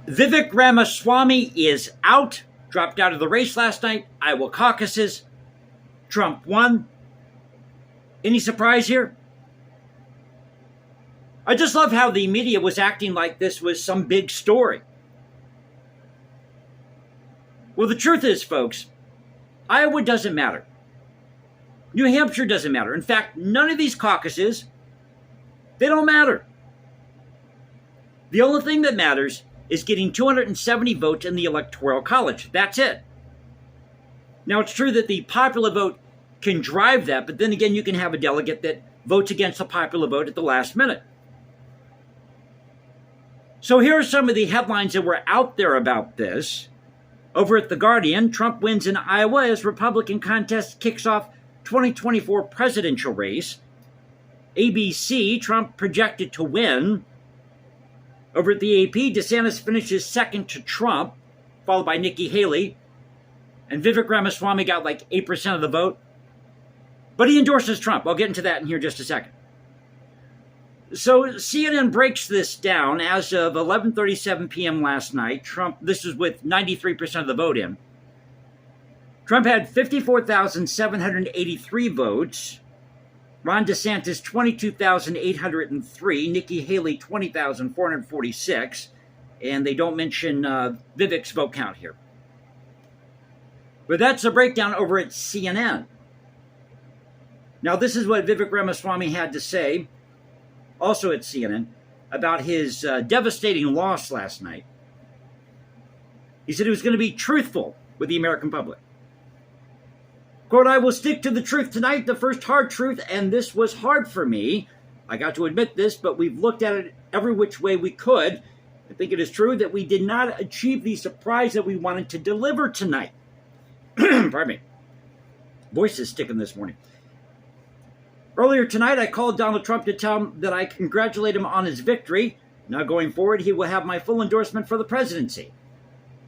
Vivek Ramaswamy is out, dropped out of the race last night. Iowa caucuses. Trump won. Any surprise here? I just love how the media was acting like this was some big story. Well, the truth is, folks, Iowa doesn't matter. New Hampshire doesn't matter. In fact, none of these caucuses, they don't matter. The only thing that matters is getting 270 votes in the Electoral College. That's it. Now, it's true that the popular vote can drive that, but then again, you can have a delegate that votes against the popular vote at the last minute. So here are some of the headlines that were out there about this. Over at The Guardian, Trump wins in Iowa as Republican contest kicks off 2024 presidential race. ABC, Trump projected to win. Over at the AP, DeSantis finishes second to Trump, followed by Nikki Haley. And Vivek Ramaswamy got like 8% of the vote. But he endorses Trump. I'll get into that in here just a second. So CNN breaks this down as of 11:37 p.m. last night. Trump, this is with 93% of the vote in. Trump had 54,783 votes. Ron DeSantis, 22,803. Nikki Haley, 20,446. And they don't mention Vivek's vote count here. But that's a breakdown over at CNN. Now, this is what Vivek Ramaswamy had to say, also at CNN, about his devastating loss last night. He said he was going to be truthful with the American public. Quote, "I will stick to the truth tonight, the first hard truth, and this was hard for me. I got to admit this, but we've looked at it every which way we could. I think it is true that we did not achieve the surprise that we wanted to deliver tonight." Pardon me. Voice is sticking this morning. "Earlier tonight, I called Donald Trump to tell him that I congratulate him on his victory. Now going forward, he will have my full endorsement for the presidency."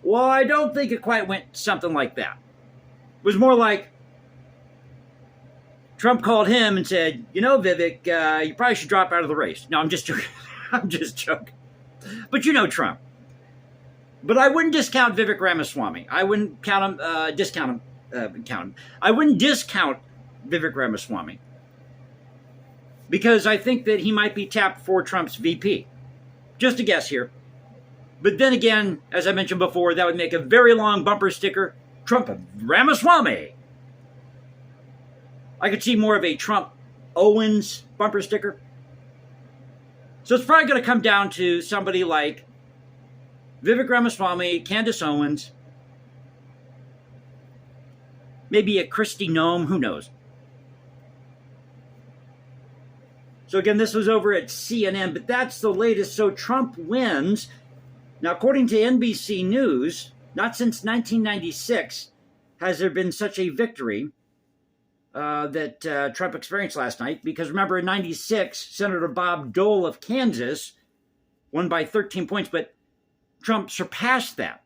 Well, I don't think it quite went something like that. It was more like Trump called him and said, "You know, Vivek, you probably should drop out of the race." No, I'm just joking. I'm just joking. But you know Trump. But I wouldn't discount Vivek Ramaswamy. I wouldn't count him, discount him. I wouldn't discount Vivek Ramaswamy, because I think that he might be tapped for Trump's VP. Just a guess here. But then again, as I mentioned before, that would make a very long bumper sticker, Trump Ramaswamy. I could see more of a Trump Owens bumper sticker. So it's probably going to come down to somebody like Vivek Ramaswamy, Candace Owens, maybe a Kristi Noem, who knows. So again, this was over at CNN, but that's the latest. So Trump wins. Now, according to NBC News, not since 1996 has there been such a victory that Trump experienced last night. Because remember, in 96, Senator Bob Dole of Kansas won by 13 points, but Trump surpassed that.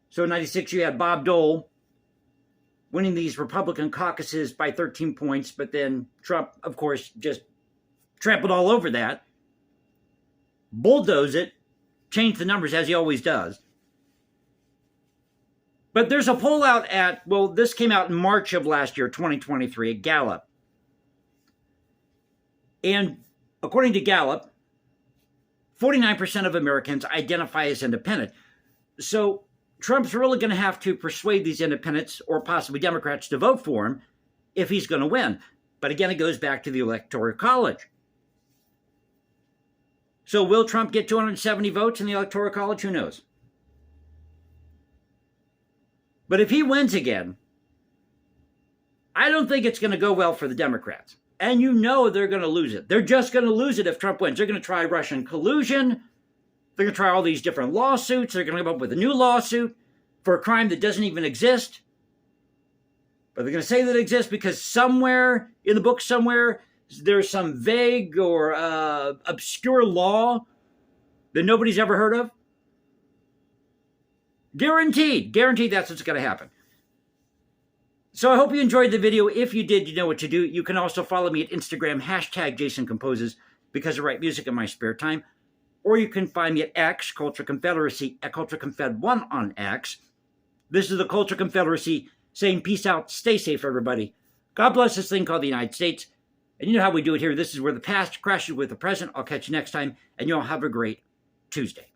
So in 96, you had Bob Dole winning these Republican caucuses by 13 points, but then Trump, of course, just trampled all over that, bulldozed it, changed the numbers as he always does. But there's a poll out at, well, this came out in March of last year, 2023, at Gallup. And according to Gallup, 49% of Americans identify as independent. So Trump's really going to have to persuade these independents or possibly Democrats to vote for him if he's going to win. But again, it goes back to the Electoral College. So will Trump get 270 votes in the Electoral College? Who knows? But if he wins again, I don't think it's going to go well for the Democrats. And you know they're going to lose it. They're just going to lose it if Trump wins. They're going to try Russian collusion. They're going to try all these different lawsuits. They're going to come up with a new lawsuit for a crime that doesn't even exist. But they're going to say that it exists because somewhere in the book, somewhere, there's some vague or obscure law that nobody's ever heard of. Guaranteed that's what's going to happen. So I hope you enjoyed the video. If you did, you know what to do. You can also follow me at Instagram, #JasonComposes, because I write music in my spare time. or you can find me at X, Culture Confederacy, at Culture Confed1 on X. This is the Culture Confederacy saying peace out, stay safe, everybody. God bless this thing called the United States. And you know how we do it here. This is where the past crashes with the present. I'll catch you next time, and you all have a great Tuesday.